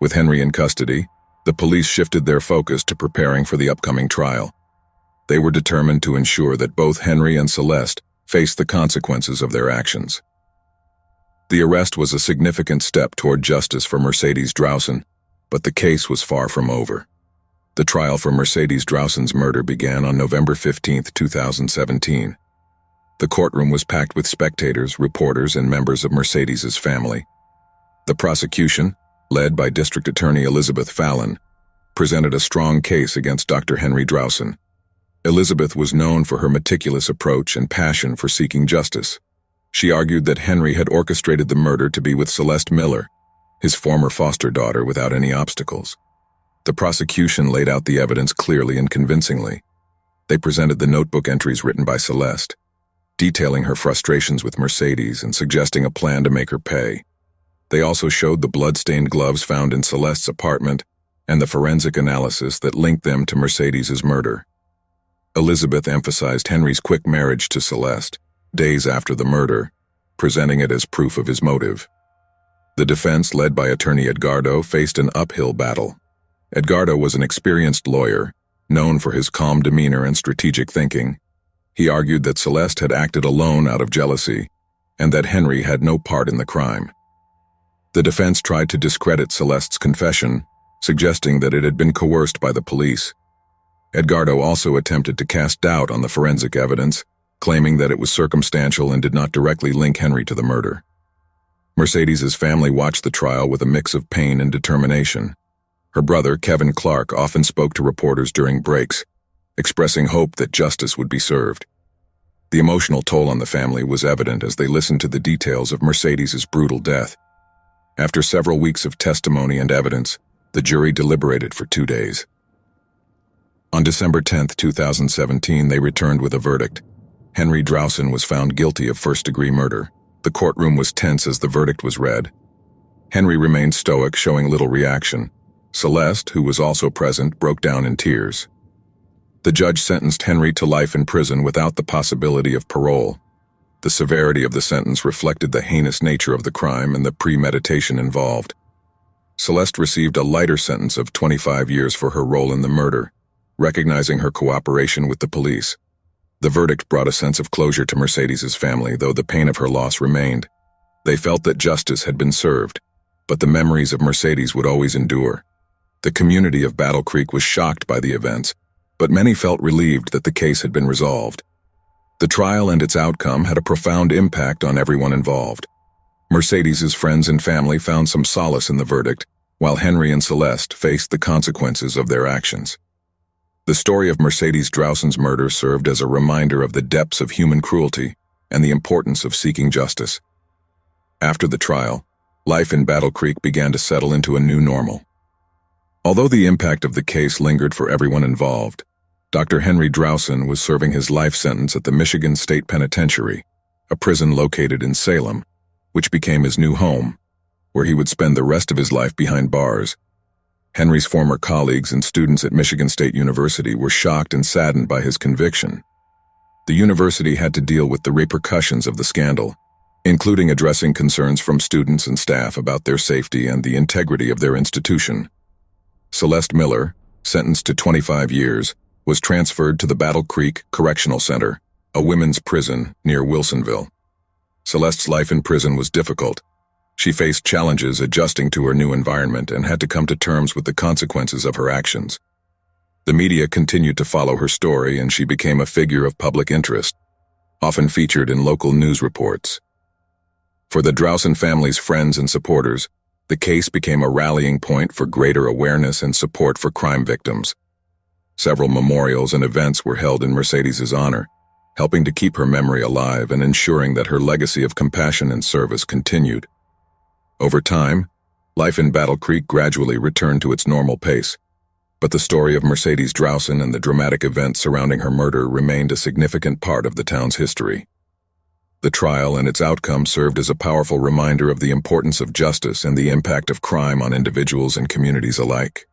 With Henry in custody, the police shifted their focus to preparing for the upcoming trial. They were determined to ensure that both Henry and Celeste faced the consequences of their actions. The arrest was a significant step toward justice for Mercedes Drowson, but the case was far from over. The trial for Mercedes Drowson's murder began on November 15, 2017. The courtroom was packed with spectators, reporters, and members of Mercedes's family. The prosecution, led by District Attorney Elizabeth Fallon, presented a strong case against Dr. Henry Drowson. Elizabeth was known for her meticulous approach and passion for seeking justice. She argued that Henry had orchestrated the murder to be with Celeste Miller, his former foster daughter, without any obstacles. The prosecution laid out the evidence clearly and convincingly. They presented the notebook entries written by Celeste, detailing her frustrations with Mercedes and suggesting a plan to make her pay. They also showed the blood-stained gloves found in Celeste's apartment and the forensic analysis that linked them to Mercedes's murder. Elizabeth emphasized Henry's quick marriage to Celeste, days after the murder, presenting it as proof of his motive. The defense, led by attorney Edgardo, faced an uphill battle. Edgardo was an experienced lawyer, known for his calm demeanor and strategic thinking. He argued that Celeste had acted alone out of jealousy, and that Henry had no part in the crime. The defense tried to discredit Celeste's confession, suggesting that it had been coerced by the police. Edgardo also attempted to cast doubt on the forensic evidence, claiming that it was circumstantial and did not directly link Henry to the murder. Mercedes's family watched the trial with a mix of pain and determination. Her brother, Kevin Clark, often spoke to reporters during breaks, expressing hope that justice would be served. The emotional toll on the family was evident as they listened to the details of Mercedes's brutal death. After several weeks of testimony and evidence, the jury deliberated for 2 days. On December 10, 2017, they returned with a verdict. Henry Drowson was found guilty of first-degree murder. The courtroom was tense as the verdict was read. Henry remained stoic, showing little reaction. Celeste, who was also present, broke down in tears. The judge sentenced Henry to life in prison without the possibility of parole. The severity of the sentence reflected the heinous nature of the crime and the premeditation involved. Celeste received a lighter sentence of 25 years for her role in the murder, recognizing her cooperation with the police. The verdict brought a sense of closure to Mercedes's family, though the pain of her loss remained. They felt that justice had been served, but the memories of Mercedes would always endure. The community of Battle Creek was shocked by the events, but many felt relieved that the case had been resolved. The trial and its outcome had a profound impact on everyone involved. Mercedes's friends and family found some solace in the verdict, while Henry and Celeste faced the consequences of their actions. The story of Mercedes Drowson's murder served as a reminder of the depths of human cruelty and the importance of seeking justice. After the trial, life in Battle Creek began to settle into a new normal. Although the impact of the case lingered for everyone involved, Dr. Henry Drowson was serving his life sentence at the Michigan State Penitentiary, a prison located in Salem, which became his new home, where he would spend the rest of his life behind bars. Henry's former colleagues and students at Michigan State University were shocked and saddened by his conviction. The university had to deal with the repercussions of the scandal, including addressing concerns from students and staff about their safety and the integrity of their institution. Celeste Miller, sentenced to 25 years, was transferred to the Battle Creek Correctional Center, a women's prison near Wilsonville. Celeste's life in prison was difficult. She faced challenges adjusting to her new environment and had to come to terms with the consequences of her actions. The media continued to follow her story, and she became a figure of public interest, often featured in local news reports. For the Drowson family's friends and supporters, the case became a rallying point for greater awareness and support for crime victims. Several memorials and events were held in Mercedes's honor, helping to keep her memory alive and ensuring that her legacy of compassion and service continued. Over time, life in Battle Creek gradually returned to its normal pace, but the story of Mercedes Drowson and the dramatic events surrounding her murder remained a significant part of the town's history. The trial and its outcome served as a powerful reminder of the importance of justice and the impact of crime on individuals and communities alike.